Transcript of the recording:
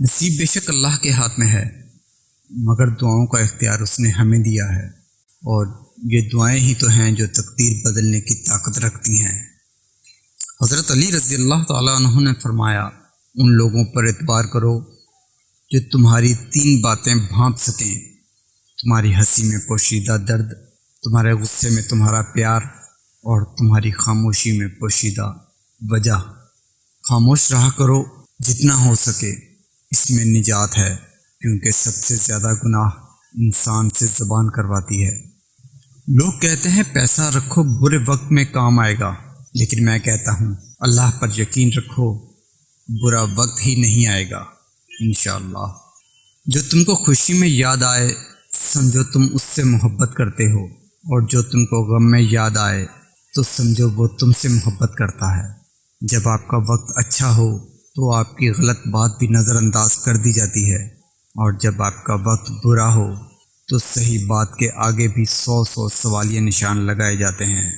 نصیب بے شک اللہ کے ہاتھ میں ہے، مگر دعاؤں کا اختیار اس نے ہمیں دیا ہے، اور یہ دعائیں ہی تو ہیں جو تقدیر بدلنے کی طاقت رکھتی ہیں۔ حضرت علی رضی اللہ تعالیٰ عنہ نے فرمایا، ان لوگوں پر اعتبار کرو جو تمہاری 3 باتیں بھانپ سکیں: تمہاری ہنسی میں پوشیدہ درد، تمہارے غصے میں تمہارا پیار، اور تمہاری خاموشی میں پوشیدہ وجہ۔ خاموش رہا کرو جتنا ہو سکے، اس میں نجات ہے، کیونکہ سب سے زیادہ گناہ انسان سے زبان کرواتی ہے۔ لوگ کہتے ہیں پیسہ رکھو برے وقت میں کام آئے گا، لیکن میں کہتا ہوں اللہ پر یقین رکھو، برا وقت ہی نہیں آئے گا انشاءاللہ۔ جو تم کو خوشی میں یاد آئے سمجھو تم اس سے محبت کرتے ہو، اور جو تم کو غم میں یاد آئے تو سمجھو وہ تم سے محبت کرتا ہے۔ جب آپ کا وقت اچھا ہو تو آپ کی غلط بات بھی نظر انداز کر دی جاتی ہے، اور جب آپ کا وقت برا ہو تو صحیح بات کے آگے بھی 100 سوالیہ نشان لگائے جاتے ہیں۔